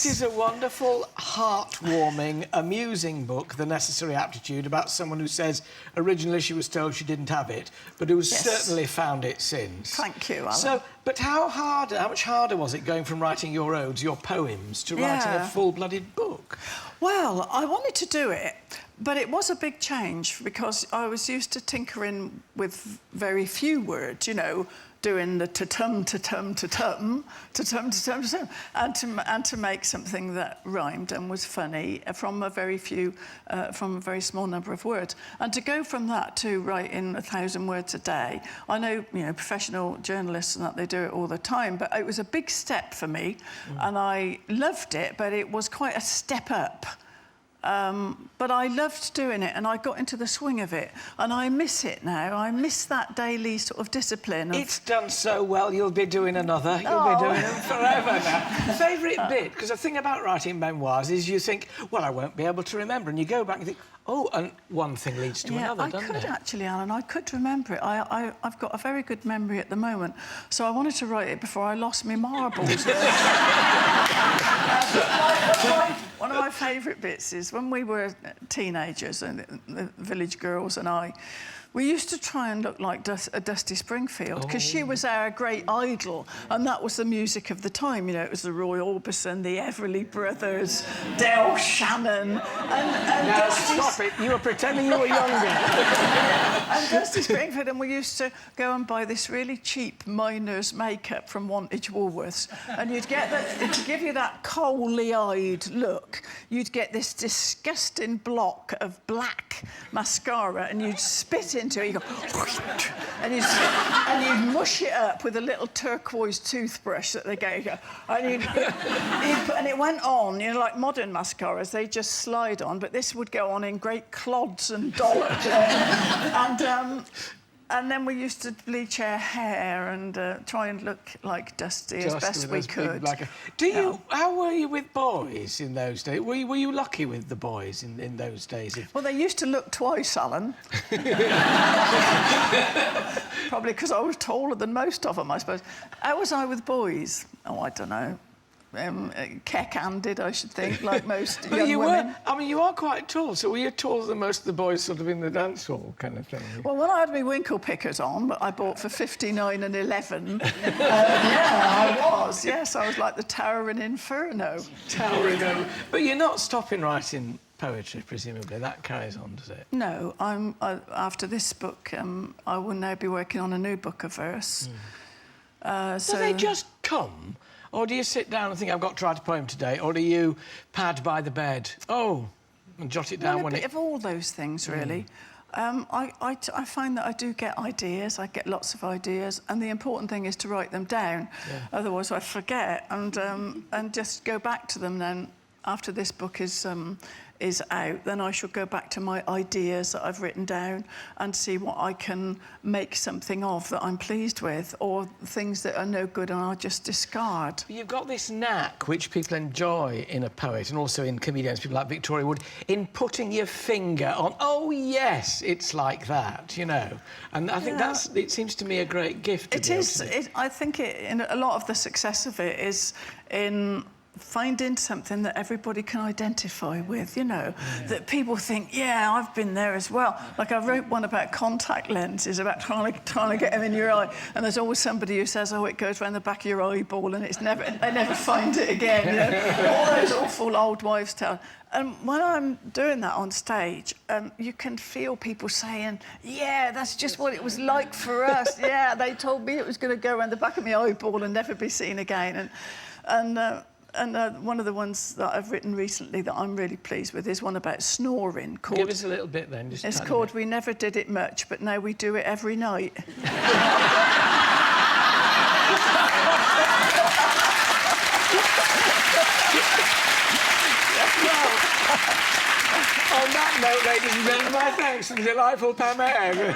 This is a wonderful, heartwarming, amusing book, The Necessary Aptitude, about someone who says originally she was told she didn't have it, but who's certainly found it since. Thank you, Alan. So, but how much harder was it going from writing your odes, your poems, to writing a full-blooded book? Well, I wanted to do it, but it was a big change because I was used to tinkering with very few words, you know, doing the ta-tum, ta-tum, ta-tum, ta-tum, ta-tum, ta-tum, and to make something that rhymed and was funny from a very small number of words. And to go from that to writing 1,000 words a day, I know, you know, professional journalists and that, they do it all the time, but it was a big step for me, and I loved it, but it was quite a step up. But I loved doing it, and I got into the swing of it, and I miss it now. I miss that daily sort of discipline. It's done so well, you'll be doing another. You'll be doing them forever now. Favourite bit? Because the thing about writing memoirs is you think, well, I won't be able to remember, and you go back and think, oh, and one thing leads to another, doesn't it? I could actually, Alan. I could remember it. I've got a very good memory at the moment, so I wanted to write it before I lost my marbles. One of my favourite bits is when we were teenagers, and the village girls and I, we used to try and look like a Dusty Springfield, because she was our great idol, and that was the music of the time. You know, it was the Roy Orbison, the Everly Brothers, Del Shannon, and now, stop it. You were pretending you were younger. And Dusty Springfield, and we used to go and buy this really cheap miner's makeup from Wantage Woolworths, and you'd get that, to give you that coaly-eyed look, you'd get this disgusting block of black mascara, and you'd spit into it, you go, and you'd mush it up with a little turquoise toothbrush that they gave you, and it went on, you know, like modern mascaras, they just slide on, but this would go on in great clods and dollops. And then we used to bleach our hair and try and look like Dusty as best we could. How were you with boys in those days? Were you lucky with the boys in those days? Well, they used to look twice, Alan. Probably because I was taller than most of them, I suppose. How was I with boys? Oh, I don't know. Keck-handed, I should think, like most young women. I mean, you are quite tall, so were you taller than most of the boys sort of in the dance hall kind of thing? Well, when I had my winkle pickers on, that I bought for 59 and 11, yeah, I was. Yes, I was like the Towering Inferno. Towering Inferno. But you're not stopping writing poetry, presumably. That carries on, does it? No, after this book, I will now be working on a new book of verse. So they just come? Or do you sit down and think, I've got to write a poem today? Or do you pad by the bed? Oh, and jot it down when it... a bit of all those things, really. I find that I do get ideas. I get lots of ideas. And the important thing is to write them down. Yeah. Otherwise, I forget. And just go back to them then. After this book is out, then I shall go back to my ideas that I've written down and see what I can make something of that I'm pleased with, or things that are no good and I'll just discard. You've got this knack, which people enjoy in a poet and also in comedians, people like Victoria Wood, in putting your finger on, oh, yes, it's like that, you know. And I think it seems to me a great gift. It is. I think a lot of the success of it is in finding something that everybody can identify with, you know, that people think, yeah, I've been there as well. Like I wrote one about contact lenses, about trying to get them in your eye, and there's always somebody who says, oh, it goes around the back of your eyeball, and they never find it again, you know. All those awful old wives' tales. And when I'm doing that on stage, you can feel people saying, yeah, that's just what it was like for us. Yeah, they told me it was going to go around the back of my eyeball and never be seen again. And one of the ones that I've written recently that I'm really pleased with is one about snoring. Give us a little bit then. It's called We Never Did It Much, but now we do it every night. On that note, ladies and gentlemen, my thanks to the delightful Pam Ayres.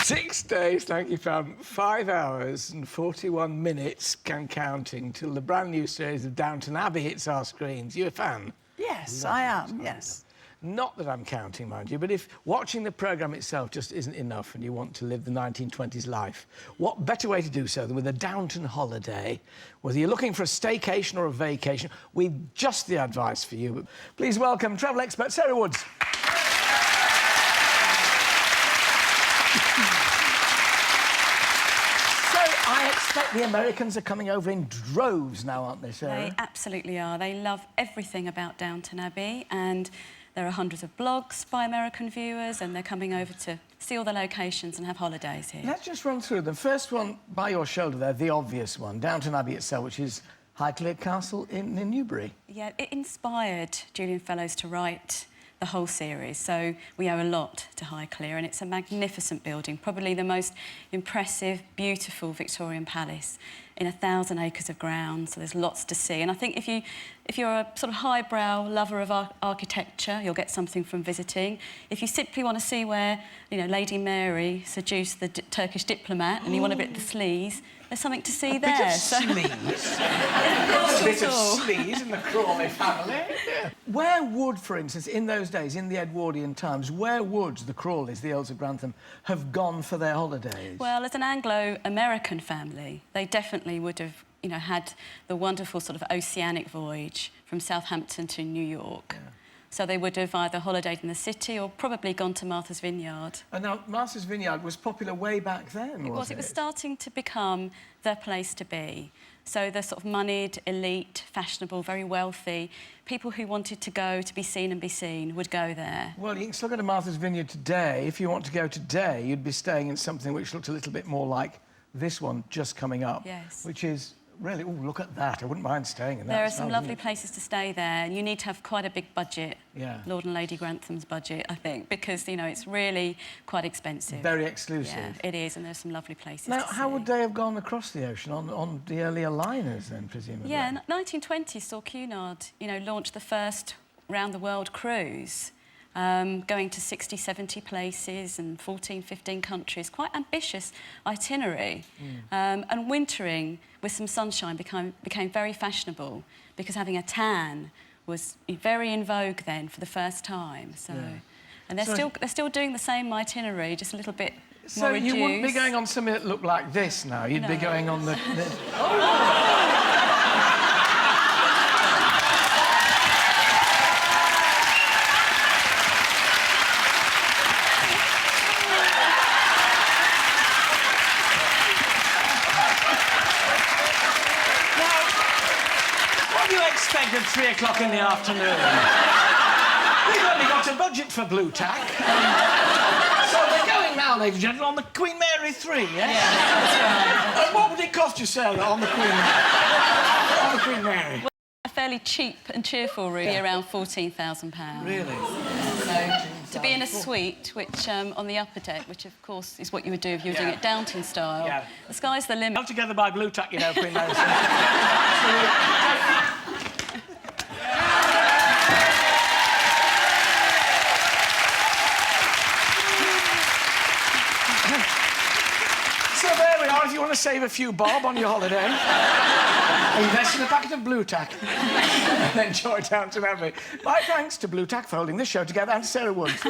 6 days, thank you, Pam. 5 hours and 41 minutes and counting till the brand new series of Downton Abbey hits our screens. You a fan? Yes, I am, yes. Not that I'm counting, mind you, but if watching the programme itself just isn't enough and you want to live the 1920s life, what better way to do so than with a Downton holiday? Whether you're looking for a staycation or a vacation, we've just the advice for you. Please welcome travel expert Sarah Woods. I expect the Americans are coming over in droves now, aren't they, Sarah? They absolutely are. They love everything about Downton Abbey, and there are hundreds of blogs by American viewers, and they're coming over to see all the locations and have holidays here. Let's just run through them. First one, by your shoulder there, the obvious one, Downton Abbey itself, which is Highclere Castle in Newbury. Yeah, it inspired Julian Fellowes to write the whole series, so we owe a lot to Highclere, and it's a magnificent building, probably the most impressive, beautiful Victorian palace in 1,000 acres of ground, so there's lots to see. And I think if you're a sort of highbrow lover of architecture, you'll get something from visiting. If you simply want to see where, you know, Lady Mary seduced the Turkish diplomat and you want a bit of the sleaze, there's something to see there. Bit of sleaze. A bit of sleaze in the Crawley family. Yeah. Where would, for instance, in those days, in the Edwardian times, where would the Crawleys, the Earls of Grantham, have gone for their holidays? Well, as an Anglo-American family, they definitely would have, you know, had the wonderful sort of oceanic voyage from Southampton to New York. Yeah. So they would have either holidayed in the city or probably gone to Martha's Vineyard. And now, Martha's Vineyard was popular way back then, wasn't it? It was starting to become the place to be. So the sort of moneyed, elite, fashionable, very wealthy, people who wanted to go to be seen and be seen would go there. Well, you can still go to Martha's Vineyard today. If you want to go today, you'd be staying in something which looked a little bit more like this one just coming up. Yes. Which is... Really? Oh, look at that. I wouldn't mind staying in that. There are some lovely places to stay there, and you need to have quite a big budget. Yeah. Lord and Lady Grantham's budget, I think, because, you know, it's really quite expensive. Very exclusive. Yeah, it is, and there's some lovely places now, to see. how would they have gone across the ocean? On the earlier liners, then, presumably? Yeah, 1920 saw Cunard, you know, launch the first round-the-world cruise. Going to 60, 70 places and 14, 15 countries. Quite ambitious itinerary. And wintering with some sunshine became very fashionable because having a tan was very in vogue then for the first time. So, yeah. And they're still doing the same itinerary, just a little bit more reduced. So you wouldn't be going on something that looked like this now. You'd be going on the... Expect at 3 o'clock in the afternoon. We've only got a budget for blue tack. So we're going now, ladies and gentlemen, on the Queen Mary 3, yeah? Yeah, that's right. And what would it cost you, Sarah, on the Queen Mary? On the Queen Mary? Well, a fairly cheap and cheerful room, around £14,000. Really? So, to be in a suite, which on the upper deck, which of course is what you would do if you were doing it Downton style. Yeah. The sky's the limit. Held together by blue tack, you know, Queen Mary. So there we are, if you want to save a few bob on your holiday, invest in a packet of blue tack and enjoy Downton Abbey. My thanks to Blue Tack for holding this show together and Sarah Woods.